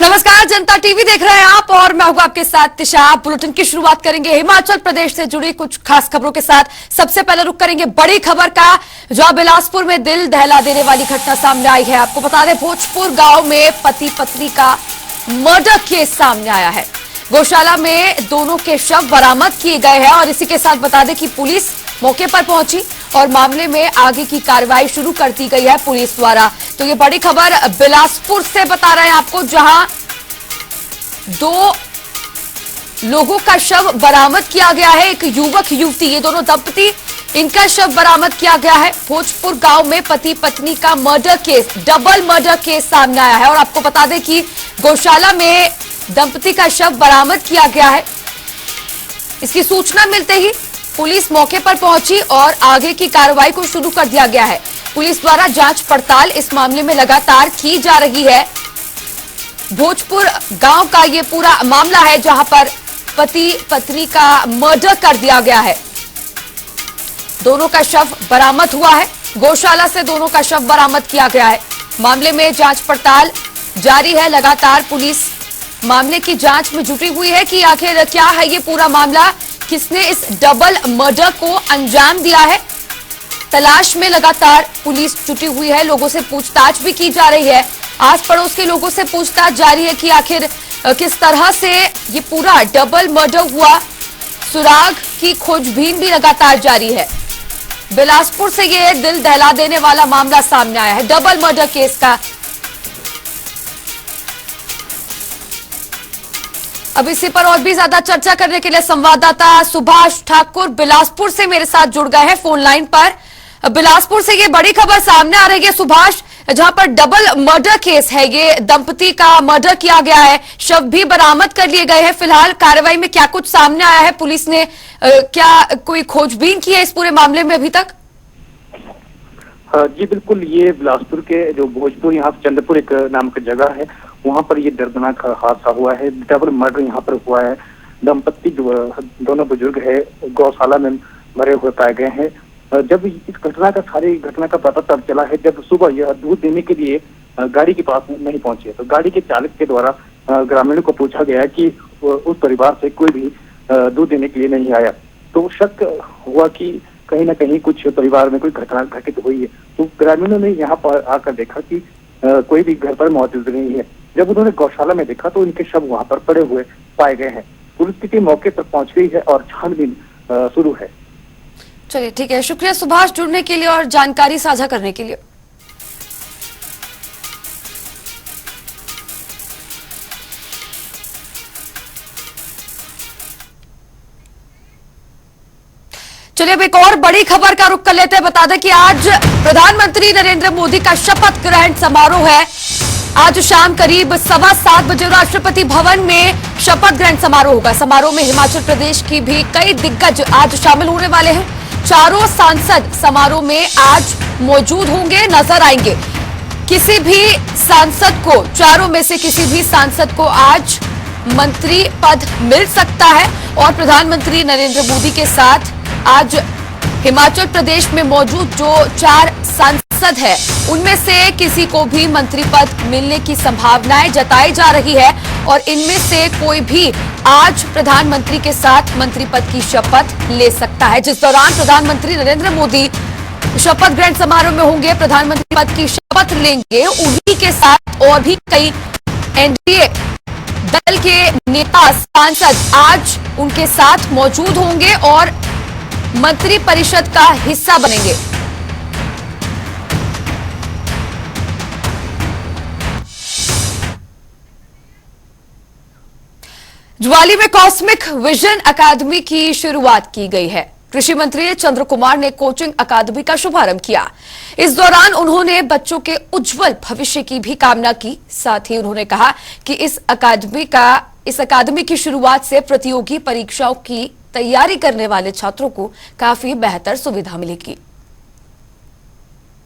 नमस्कार, जनता टीवी देख रहे हैं आप और मैं हूं आपके साथ तिशा। बुलेटिन की शुरुआत करेंगे हिमाचल प्रदेश से जुड़ी कुछ खास खबरों के साथ। सबसे पहले रुक करेंगे बड़ी खबर का, जहां बिलासपुर में दिल दहला देने वाली घटना सामने आई है। आपको बता दें, भोजपुर गांव में पति पत्नी का मर्डर केस सामने आया है। गौशाला में दोनों के शव बरामद किए गए हैं और इसी के साथ बता दें कि पुलिस मौके पर पहुंची और मामले में आगे की कार्रवाई शुरू कर दी गई है पुलिस द्वारा। तो ये बड़ी खबर बिलासपुर से बता रहे हैं आपको, जहां 2 लोगों का शव बरामद किया गया है। एक युवक युवती, ये दोनों दंपति, इनका शव बरामद किया गया है। भोजपुर गांव में पति पत्नी का murder case, double murder case सामने आया है और आपको बता दें कि गौशाला में दंपति का शव बरामद किया गया है। इसकी सूचना मिलते ही पुलिस मौके पर पहुंची और आगे की कार्रवाई को शुरू कर दिया गया है। पुलिस द्वारा जांच पड़ताल इस मामले में लगातार की जा रही है। भोजपुर गांव का ये पूरा मामला है, जहां पर पति पत्नी का मर्डर कर दिया गया है। दोनों का शव बरामद हुआ है। गौशाला से दोनों का शव बरामद किया गया है। मामले में जांच पड़ताल जारी है। लगातार पुलिस मामले की जांच में जुटी हुई है कि आखिर क्या है ये पूरा मामला, किसने इस डबल मर्डर को अंजाम दिया है। तलाश में लगातार पुलिस जुटी हुई है। लोगों से पूछताछ भी की जा रही है। आस पड़ोस के लोगों से पूछताछ जारी है कि आखिर किस तरह से ये पूरा डबल मर्डर हुआ। सुराग की खोजबीन भी लगातार जारी है। बिलासपुर से ये दिल दहला देने वाला मामला सामने आया है, डबल मर्डर केस का। अब इसी पर और भी ज्यादा चर्चा करने के लिए संवाददाता सुभाष ठाकुर बिलासपुर से मेरे साथ जुड़ गए हैं फोन लाइन पर। बिलासपुर से ये बड़ी खबर सामने आ रही है सुभाष, जहां पर डबल मर्डर केस है। ये दंपति का मर्डर किया गया है, शव भी बरामद कर लिए गए हैं। फिलहाल कार्रवाई में क्या कुछ सामने आया है? पुलिस ने क्या कोई खोजबीन की है इस पूरे मामले में अभी तक? जी बिल्कुल, ये बिलासपुर के जो भोजपुर, यहाँ चंद्रपुर एक नाम की जगह है, वहाँ पर ये दर्दनाक हादसा हुआ है। डबल मर्डर यहाँ पर हुआ है। दंपति दोनों बुजुर्ग है, गौशाला में मरे हुए पाए गए हैं। जब इस सारी घटना का पता तब चला है जब सुबह यह दूध देने के लिए गाड़ी के पास नहीं पहुंचे। तो गाड़ी के चालक के द्वारा ग्रामीणों को पूछा गया कि उस परिवार से कोई भी दूध देने के लिए नहीं आया। तो शक हुआ कि कहीं ना कहीं कुछ परिवार में कोई घटना घटित हुई है। तो ग्रामीणों ने यहाँ पर आकर देखा कि कोई भी घर पर मौजूद नहीं है। जब उन्होंने गौशाला में देखा तो उनके शव वहां पर पड़े हुए पाए गए हैं। पुलिस की टीम मौके पर पहुंच गई है और छानबीन शुरू है। चलिए ठीक है, शुक्रिया सुभाष जुड़ने के लिए और जानकारी साझा करने के लिए। चलिए अब एक और बड़ी खबर का रुख कर लेते हैं। बता दें कि आज प्रधानमंत्री नरेंद्र मोदी का शपथ ग्रहण समारोह है। आज शाम करीब 7:15 बजे राष्ट्रपति भवन में शपथ ग्रहण समारोह होगा। समारोह में हिमाचल प्रदेश की भी कई दिग्गज आज शामिल होने वाले हैं। चारों सांसद समारोह में आज मौजूद होंगे, नजर आएंगे। किसी भी सांसद को, चारों में से किसी भी सांसद को आज मंत्री पद मिल सकता है और प्रधानमंत्री नरेंद्र मोदी के साथ आज हिमाचल प्रदेश में मौजूद जो 4 सांसद है, उनमें से किसी को भी मंत्री पद मिलने की संभावनाएं जताई जा रही है और इनमें से कोई भी आज प्रधानमंत्री के साथ मंत्री पद की शपथ ले सकता है। जिस दौरान प्रधानमंत्री नरेंद्र मोदी शपथ ग्रहण समारोह में होंगे, प्रधानमंत्री पद की शपथ लेंगे, उन्हीं के साथ और भी कई एनडीए दल के नेता सांसद आज उनके साथ मौजूद होंगे और मंत्री परिषद का हिस्सा बनेंगे। ज्वाली में कॉस्मिक विजन अकादमी की शुरुआत की गई है। कृषि मंत्री चंद्र कुमार ने कोचिंग अकादमी का शुभारंभ किया। इस दौरान उन्होंने बच्चों के उज्जवल भविष्य की भी कामना की। साथ ही उन्होंने कहा कि इस अकादमी की शुरुआत से प्रतियोगी परीक्षाओं की तैयारी करने वाले छात्रों को काफी बेहतर सुविधा मिलेगी।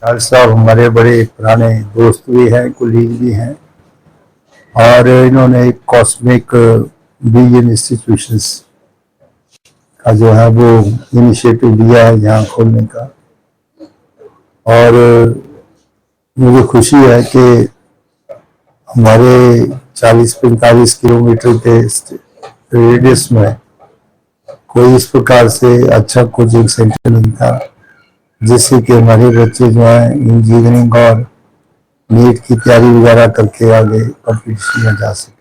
साहब हमारे बड़े पुराने दोस्त भी हैं, कुलीग भी हैं और इन्होंने एक कॉस्मिक विजन इंस्टीट्यूशंस का जो है वो इनिशिएटिव लिया है यहाँ खोलने का। और मुझे खुशी है कि हमारे 40-45 किलोमीटर के रेडियस में कोई इस प्रकार से अच्छा कोचिंग सेंटर नहीं था जिससे कि हमारे बच्चे जो है इंजीनियरिंग और नीट की तैयारी वगैरह करके आगे कंपटीशन में जा सके।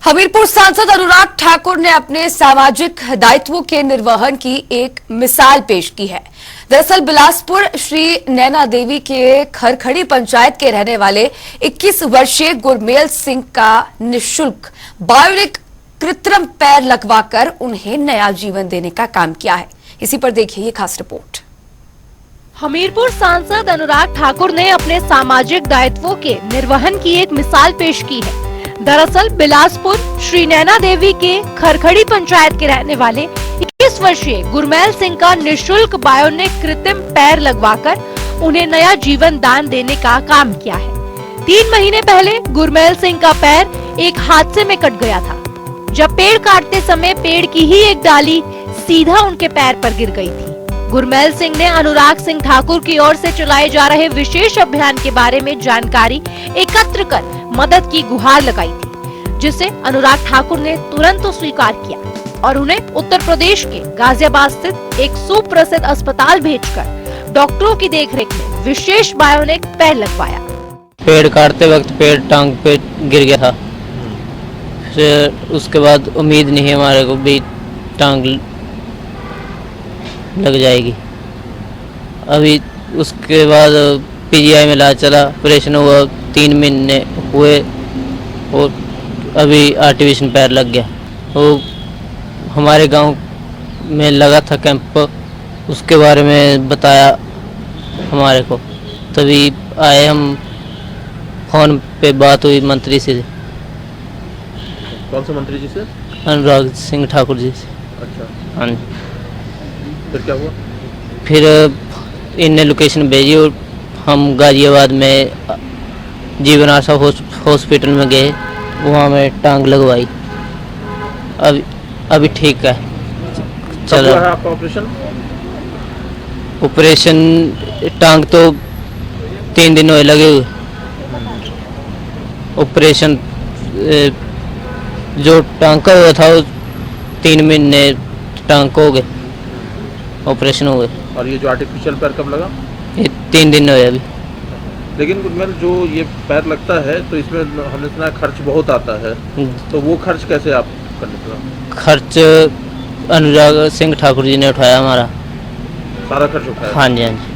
हमीरपुर सांसद अनुराग ठाकुर ने अपने सामाजिक दायित्वों के निर्वहन की एक मिसाल पेश की है। दरअसल बिलासपुर श्री नैना देवी के खरखड़ी पंचायत के रहने वाले 21 वर्षीय गुरमेल सिंह का निःशुल्क बायोनिक कृत्रिम पैर लगवाकर उन्हें नया जीवन देने का काम किया है। इसी पर देखिए ये खास रिपोर्ट। हमीरपुर सांसद अनुराग ठाकुर ने अपने सामाजिक दायित्वों के निर्वहन की एक मिसाल पेश की है। दरअसल बिलासपुर श्री नैना देवी के खरखड़ी पंचायत के रहने वाले 21 वर्षीय गुरमेल सिंह का निःशुल्क बायोनिक कृत्रिम पैर लगवाकर उन्हें नया जीवन दान देने का काम किया है। 3 महीने पहले गुरमेल सिंह का पैर एक हादसे में कट गया था, जब पेड़ काटते समय पेड़ की ही एक डाली सीधा उनके पैर पर गिर गई थी। गुरमेल सिंह ने अनुराग सिंह ठाकुर की ओर से चलाए जा रहे विशेष अभियान के बारे में जानकारी एकत्र कर मदद की गुहार लगाई थी, जिसे अनुराग ठाकुर ने तुरंत स्वीकार किया और उन्हें उत्तर प्रदेश के गाजियाबाद स्थित एक सुप्रसिद्ध अस्पताल भेजकर डॉक्टरों की देखरेख में विशेष बायोनिक पैर लगवाया। पेड़ काटते वक्त पेड़ टांग पे गिर गया था, फिर उसके बाद उम्मीद नहीं है हमारे को भी टांग लग जाएगी। अभी उसके बाद पीजीआई में इलाज चला, ऑपरेशन हुआ, 3 महीने हुए और अभी आर्टिफिशियल पैर लग गया। वो हमारे गांव में लगा था कैंप, उसके बारे में बताया हमारे को, तभी आए हम। फोन पे बात हुई मंत्री से। कौन से मंत्री जी से? अनुराग सिंह ठाकुर जी से। अच्छा, हाँ, फिर क्या हुआ? फिर इनने लोकेशन भेजी और हम गाजियाबाद में जीवन आशा हॉस्पिटल में गए, वहाँ में टांग लगवाई। अभी ठीक है, चला है आपका ऑपरेशन। टांग तो 3 दिन हुए लगे हुए। ऑपरेशन जो टांग का हुआ था वो 3 महीने टांग को हो गए, ऑपरेशन हुए। और ये जो आर्टिफिशियल पैर कब लगा? ये 3 दिन हुए अभी। लेकिन गुरमेल जो ये पैर लगता है तो इसमें हमने सुना खर्च बहुत आता है, तो वो खर्च कैसे आप कर लेते हो? खर्च अनुराग सिंह ठाकुर जी ने उठाया, हमारा सारा खर्च उठाया? हाँ जी, हाँ जी।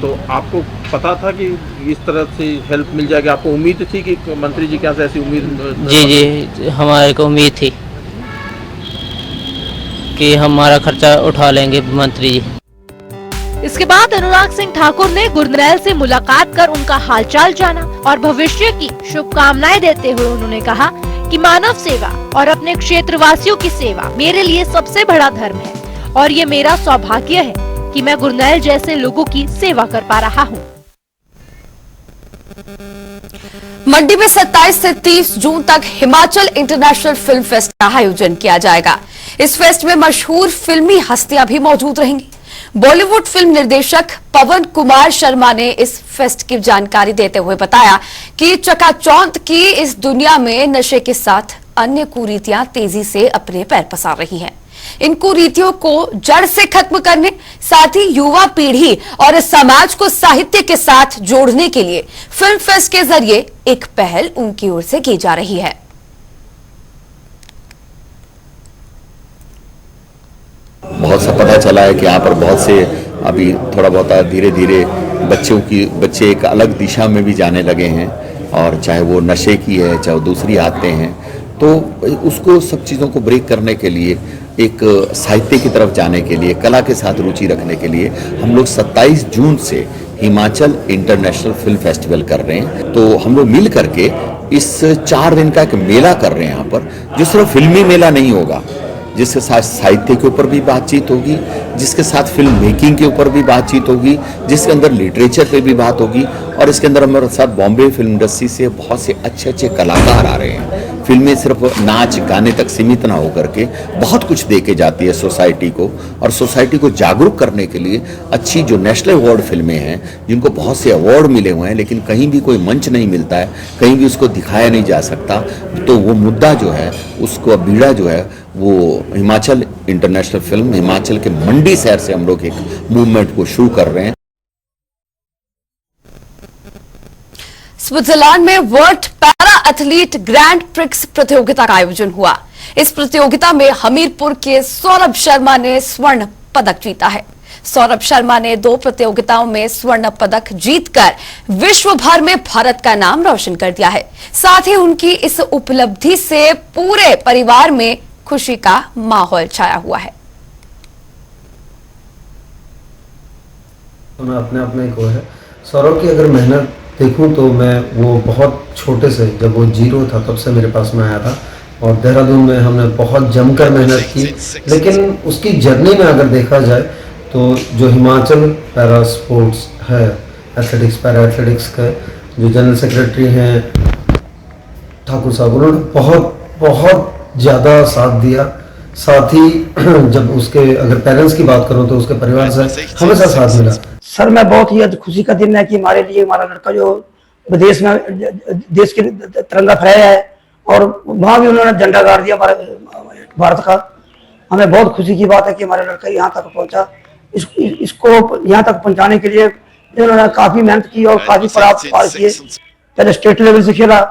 तो आपको पता था कि इस तरह से हेल्प मिल जाएगी? आपको उम्मीद थी कि मंत्री जी क्या से ऐसी उम्मीद? जी, हमारे को उम्मीद थी कि हमारा खर्चा उठा लेंगे मंत्री जी। इसके बाद अनुराग सिंह ठाकुर ने गुरमेल से मुलाकात कर उनका हालचाल जाना और भविष्य की शुभकामनाएं देते हुए उन्होंने कहा कि मानव सेवा और अपने क्षेत्रवासियों की सेवा मेरे लिए सबसे बड़ा धर्म है और ये मेरा सौभाग्य है कि मैं गुरमेल जैसे लोगों की सेवा कर पा रहा हूँ। मंडी में 27 से 30 जून तक हिमाचल इंटरनेशनल फिल्म फेस्ट का आयोजन किया जाएगा। इस फेस्ट में मशहूर फिल्मी हस्तियां भी मौजूद रहेंगी। बॉलीवुड फिल्म निर्देशक पवन कुमार शर्मा ने इस फेस्ट की जानकारी देते हुए बताया कि चकाचौंध की इस दुनिया में नशे के साथ अन्य कुरीतियां तेजी से अपने पैर पसार रही हैं। इन कुरीतियों को जड़ से खत्म करने, साथ ही युवा पीढ़ी और समाज को साहित्य के साथ जोड़ने के लिए फिल्म फेस्ट के जरिए एक पहल उनकी ओर से की जा रही है। बहुत सा पता चला है कि यहाँ पर बहुत से अभी थोड़ा बहुत धीरे धीरे बच्चे एक अलग दिशा में भी जाने लगे हैं, और चाहे वो नशे की है, चाहे वो दूसरी आदतें हैं, तो उसको सब चीज़ों को ब्रेक करने के लिए, एक साहित्य की तरफ जाने के लिए, कला के साथ रुचि रखने के लिए हम लोग 27 जून से हिमाचल इंटरनेशनल फिल्म फेस्टिवल कर रहे हैं। तो हम लोग मिल करके इस 4 दिन का एक मेला कर रहे हैं यहाँ पर, जो सिर्फ फिल्मी मेला नहीं होगा, जिसके साथ साहित्य के ऊपर भी बातचीत होगी, जिसके साथ फिल्म मेकिंग के ऊपर भी बातचीत होगी, जिसके अंदर लिटरेचर पे भी बात होगी, और इसके अंदर हमारे साथ बॉम्बे फिल्म इंडस्ट्री से बहुत से अच्छे अच्छे कलाकार आ रहे हैं। फिल्में सिर्फ नाच गाने तक सीमित ना होकर के बहुत कुछ दे के जाती है सोसाइटी को, और सोसाइटी को जागरूक करने के लिए अच्छी जो नेशनल अवार्ड फिल्में हैं, जिनको बहुत से अवार्ड मिले हुए हैं लेकिन कहीं भी कोई मंच नहीं मिलता है, कहीं भी उसको दिखाया नहीं जा सकता, तो वो मुद्दा जो है, उसको बीड़ा जो है, वो हिमाचल इंटरनेशनल फिल्म, हिमाचल के मंडी शहर से हम लोग एक मूवमेंट को शुरू कर रहे हैं। स्विट्जरलैंड में world para athlete grand prix प्रतियोगिता का आयोजन हुआ। इस प्रतियोगिता में हमीरपुर के सौरभ शर्मा ने स्वर्ण पदक जीता है। सौरभ शर्मा ने 2 प्रतियोगिताओं में स्वर्ण पदक जीतकर विश्व भर में भारत का नाम रोशन कर दिया है। साथ ही उनकी इस उपलब्धि से पूरे परिवार में खुशी का माहौल छाया हुआ है। मैं अपने को है सौरभ की अगर मेहनत देखूं तो मैं वो बहुत छोटे से, जब वो 0 था तब से मेरे पास में आया था, और देहरादून में हमने बहुत जमकर मेहनत की। लेकिन उसकी जर्नी में अगर देखा जाए तो जो हिमाचल पैरा स्पोर्ट्स है, एथलेटिक्स पैरा एथलेटिक्स का जो जनरल सेक्रेटरी हैं ठाकुर साहब, उन्होंने बहुत ज़्यादा साथ दिया। साथ ही जब उसके अगर पेरेंट्स की बात करूं तो उसके परिवार से हमेशा साथ मिला। सर मैं बहुत ही आज खुशी का दिन है कि हमारे लिए हमारा लड़का जो विदेश में देश के तिरंगा फहराया है और वहां भी उन्होंने झंडा गाड़ दिया भारत का। हमें बहुत खुशी की बात है कि हमारा लड़का यहाँ तक पहुंचा। इसको यहाँ तक पहुंचाने के लिए उन्होंने काफी मेहनत की और काफी प्राप्त पार किए। पहले स्टेट लेवल से खेला,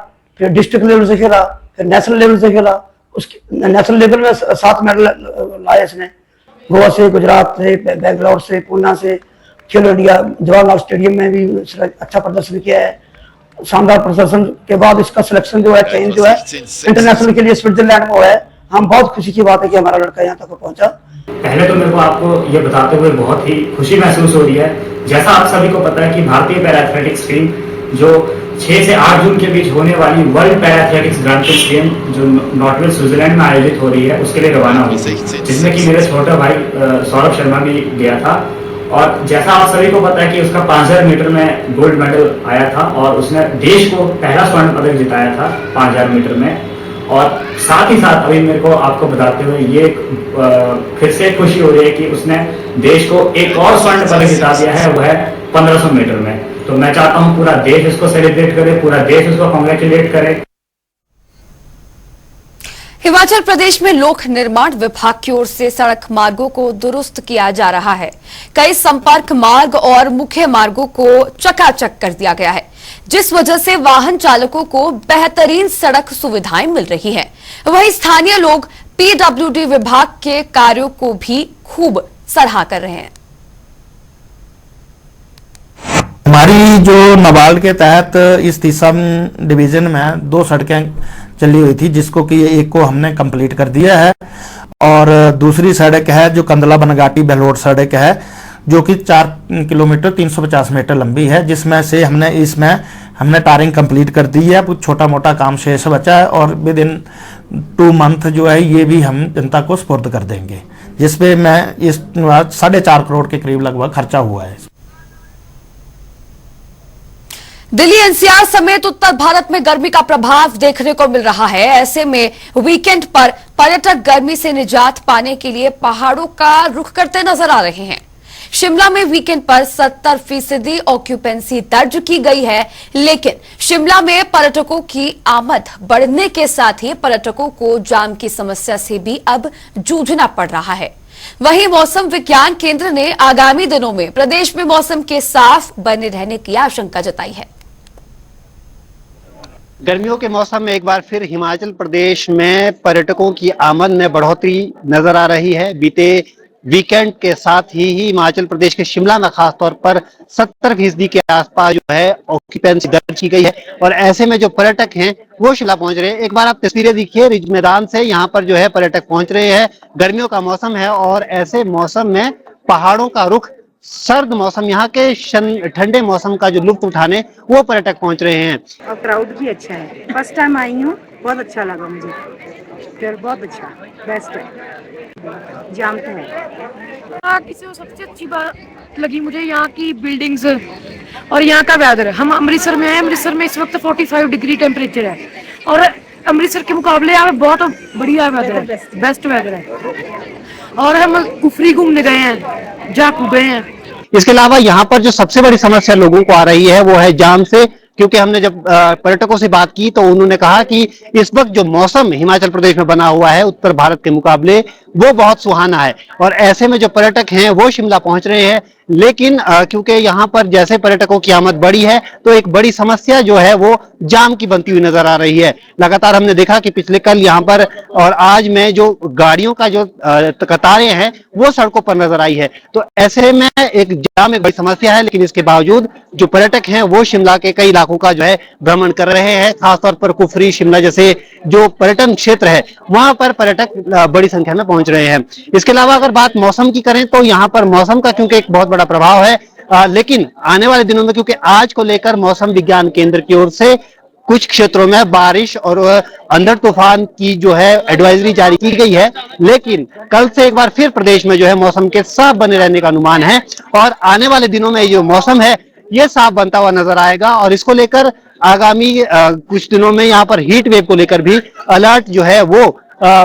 फिर डिस्ट्रिक्ट लेवल से खेला, फिर नेशनल लेवल से खेला। उसके नेशनल लेवल में 7 मेडल लाए इसने, गोवा से, गुजरात से, बेंगलोर से, पूना से। खेलो इंडिया जवाहरलाल स्टेडियम में भी अच्छा प्रदर्शन किया है। शानदार प्रदर्शन के बाद इसका सिलेक्शन जो है, चयन जो है इंटरनेशनल के लिए स्विट्जरलैंड में हुआ है। हम बहुत खुशी की बात है कि हमारा लड़का यहाँ तक पहुंचा। पहले तो मेरे को आपको ये बताते हुए बहुत ही खुशी महसूस हो रही है। जैसा आप सभी को पता है कि भारतीय पैरा एथलेटिक्स टीम जो 6 से 8 जून के बीच होने वाली world para athletics grand prix game जो नॉर्टवेल स्विट्जरलैंड में आयोजित हो रही है, उसके लिए रवाना हुई, जिसमें कि मेरे छोटा भाई सौरभ शर्मा भी गया था। और जैसा आप सभी को पता है कि उसका 5000 मीटर में गोल्ड मेडल आया था और उसने देश को पहला स्वर्ण पदक जिताया था 5000 मीटर में। और साथ ही साथ अभी मेरे को आपको बताते हुए ये फिर से खुशी हो रही है कि उसने देश को एक और स्वर्ण पदक जिता दिया है, वह है 1500 मीटर में। तो मैं चाहता हूं पूरा देश इसको सेलिब्रेट करे, पूरा देश इसको कांग्रेचुलेट करे। हिमाचल प्रदेश में लोक निर्माण विभाग की ओर से सड़क मार्गों को दुरुस्त किया जा रहा है। कई संपर्क मार्ग और मुख्य मार्गों को चकाचक कर दिया गया है, जिस वजह से वाहन चालकों को बेहतरीन सड़क सुविधाएं मिल रही हैं। वहीं स्थानीय लोग पीडब्ल्यूडी विभाग के कार्यों को भी खूब सराहा कर रहे हैं। हमारी जो नाबार्ड के तहत इस तीसरा डिवीजन में 2 सड़कें चली हुई थी, जिसको कि एक को हमने कंप्लीट कर दिया है, और दूसरी सड़क है जो कंदला बनगाटी बेलोड सड़क है, जो कि 4 किलोमीटर 350 मीटर लंबी है, जिसमें से हमने टारिंग कंप्लीट कर दी है। कुछ छोटा मोटा काम शेष बचा है और विद इन 2 मंथ जो है ये भी हम जनता को सुपुर्द कर देंगे, जिसपे मैं इस 4.5 करोड़ के करीब लगभग खर्चा हुआ है। दिल्ली एनसीआर समेत उत्तर भारत में गर्मी का प्रभाव देखने को मिल रहा है। ऐसे में वीकेंड पर पर्यटक गर्मी से निजात पाने के लिए पहाड़ों का रुख करते नजर आ रहे हैं। शिमला में वीकेंड पर 70% ऑक्यूपेंसी दर्ज की गई है, लेकिन शिमला में पर्यटकों की आमद बढ़ने के साथ ही पर्यटकों को जाम की समस्या से भी अब जूझना पड़ रहा है। वहीं मौसम विज्ञान केंद्र ने आगामी दिनों में प्रदेश में मौसम के साफ बने रहने की आशंका जताई है। गर्मियों के मौसम में एक बार फिर हिमाचल प्रदेश में पर्यटकों की आमद में बढ़ोतरी नजर आ रही है। बीते वीकेंड के साथ ही हिमाचल प्रदेश के शिमला में खास तौर पर 70% के आसपास जो है ऑक्यूपेंसी दर्ज की गई है, और ऐसे में जो पर्यटक हैं वो शिमला पहुंच रहे हैं। एक बार आप तस्वीरें देखिए रिज मैदान से, यहाँ पर जो है पर्यटक पहुंच रहे हैं। गर्मियों का मौसम है और ऐसे मौसम में पहाड़ों का रुख, सर्द मौसम, यहाँ के ठंडे मौसम का जो लुत्फ उठाने वो पर्यटक पहुंच रहे हैं। और क्राउड भी अच्छा है। फर्स्ट टाइम आई हूँ, बहुत अच्छा लगा मुझे, फिर बहुत अच्छा, बेस्ट है। जाम तो है। सबसे अच्छी बात लगी मुझे यहाँ की बिल्डिंग्स और यहाँ का वेदर। हम अमृतसर में हैं, अमृतसर में इस वक्त 45 डिग्री टेम्परेचर है और अमृतसर के मुकाबले यहाँ पे बहुत बढ़िया वेदर है, बेस्ट वेदर है। और हम कुफरी घूमने गए हैं, जाकू गए हैं। इसके अलावा यहाँ पर जो सबसे बड़ी समस्या लोगों को आ रही है वो है जाम से, क्योंकि हमने जब पर्यटकों से बात की तो उन्होंने कहा कि इस वक्त जो मौसम हिमाचल प्रदेश में बना हुआ है उत्तर भारत के मुकाबले वो बहुत सुहाना है, और ऐसे में जो पर्यटक हैं वो शिमला पहुंच रहे हैं, लेकिन क्योंकि यहाँ पर जैसे पर्यटकों की आमद बढ़ी है तो एक बड़ी समस्या जो है वो जाम की बनती हुई नजर आ रही है। लगातार हमने देखा कि पिछले कल यहाँ पर और आज में जो गाड़ियों का जो कतारें हैं वो सड़कों पर नजर आई है, तो ऐसे में एक जाम एक बड़ी समस्या है। लेकिन इसके बावजूद जो पर्यटक हैं वो शिमला के कई इलाकों का जो है भ्रमण कर रहे हैं, खासतौर पर कुफरी, शिमला जैसे जो पर्यटन क्षेत्र है वहां पर पर्यटक बड़ी संख्या में पहुंच रहे हैं। इसके अलावा अगर बात मौसम की करें तो यहाँ पर मौसम का क्योंकि एक बहुत बड़ा प्रभाव है, लेकिन आने वाले दिनों में क्योंकि आज को लेकर मौसम विज्ञान केंद्र की ओर से कुछ क्षेत्रों में बारिश और अंधड़ तूफान की जो है एडवाइजरी जारी की गई है, लेकिन कल से एक बार फिर प्रदेश में जो है मौसम के साफ बने रहने का अनुमान है, और आने वाले दिनों में जो मौसम है ये साफ बनता हुआ नजर आएगा। और इसको लेकर आगामी कुछ दिनों में यहाँ पर हीट वेव को लेकर भी अलर्ट जो है वो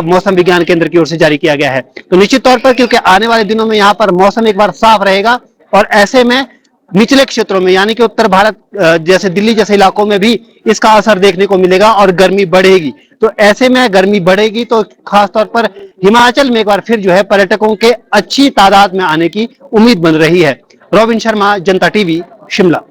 मौसम विज्ञान केंद्र की ओर से जारी किया गया है। तो निश्चित तौर पर क्योंकि आने वाले दिनों में यहाँ पर मौसम एक बार साफ रहेगा, और ऐसे में निचले क्षेत्रों में यानी कि उत्तर भारत जैसे दिल्ली जैसे इलाकों में भी इसका असर देखने को मिलेगा और गर्मी बढ़ेगी। तो ऐसे में गर्मी बढ़ेगी तो खासतौर पर हिमाचल में एक बार फिर जो है पर्यटकों के अच्छी तादाद में आने की उम्मीद बन रही है। रॉबिन शर्मा, जनता टीवी, शिमला।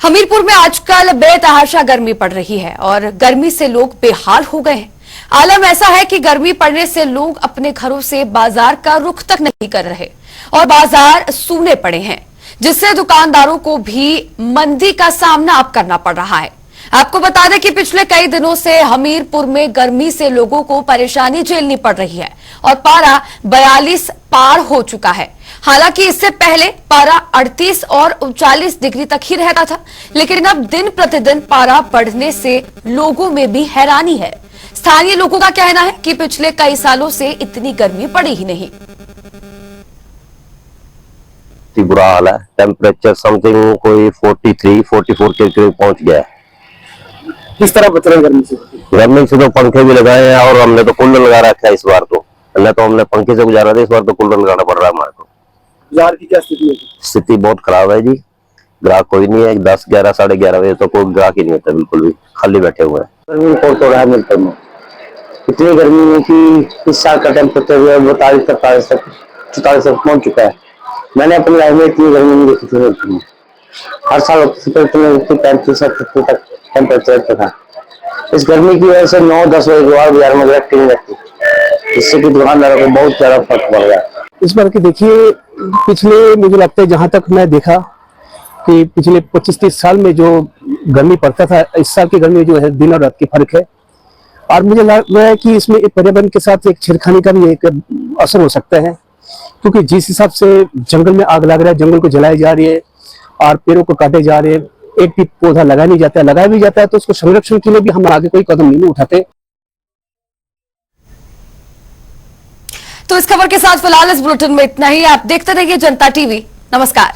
हमीरपुर में आजकल बेतहाशा गर्मी पड़ रही है और गर्मी से लोग बेहाल हो गए हैं। आलम ऐसा है कि गर्मी पड़ने से लोग अपने घरों से बाजार का रुख तक नहीं कर रहे और बाजार सूने पड़े हैं, जिससे दुकानदारों को भी मंदी का सामना अब करना पड़ रहा है। आपको बता दें कि पिछले कई दिनों से हमीरपुर में गर्मी से लोगों को परेशानी झेलनी पड़ रही है और पारा 42 पार हो चुका है। हालांकि इससे पहले पारा 38 और 39 डिग्री तक ही रहता था, लेकिन अब दिन प्रतिदिन पारा बढ़ने से लोगों में भी हैरानी है। स्थानीय लोगों का कहना है कि पिछले कई सालों से इतनी गर्मी पड़ी ही नहीं। बुरा हाल है, टेम्परेचर समथिंग कोई 43-44 के करीब पहुंच गया है। किस तरह बच रहे गर्मी से? गर्मी से तो पंखे भी लगाए हैं और हमने तो कूलर लगा रखा है इस बार तो, पहले तो हमने पंखे से गुजारा था, इस बार तो कूलर लगाना पड़ रहा है हमारे को। बाजार की क्या स्थिति है? स्थिति बहुत खराब है जी, ग्राहक कोई नहीं है। 10, 11, 11:30 बजे तो कोई ग्राहक ही नहीं होता, बिल्कुल भी खाली बैठे हुए हैं। गर्मी को तो रहा मिलता है, इतनी गर्मी है कि इस साल का टेम्परेचर 42-43 तक 44 तक पहुंच चुका है। मैंने अपनी लाइफ में इतनी गर्मी नहीं देखी थी। हर साल 35 तक टेम्परेचर था। इस गर्मी की वजह से 9-10 बजे के बाद बाजार में ग्राहक नहीं रहती, जिससे कि दुकानदारों को बहुत ज्यादा फर्क पड़ गया। इस बार की देखिए, पिछले मुझे लगता है जहां तक मैं देखा कि पिछले 25-30 साल में जो गर्मी पड़ता था, इस साल की गर्मी जो है दिन और रात की फर्क है। और मुझे लग रहा है कि इसमें पर्यावरण के साथ एक छेड़खानी का भी एक असर हो सकता है, क्योंकि जिस हिसाब से जंगल में आग लग रहा है, जंगल को जलाई जा रही है और पेड़ों को काटे जा रहे हैं, एक भी पौधा लगाया नहीं जाता है, लगाया भी जाता है तो उसको संरक्षण के लिए भी हम आगे कोई कदम नहीं उठाते। तो इस खबर के साथ फिलहाल इस बुलेटिन में इतना ही। आप देखते रहिए जनता टीवी। नमस्कार।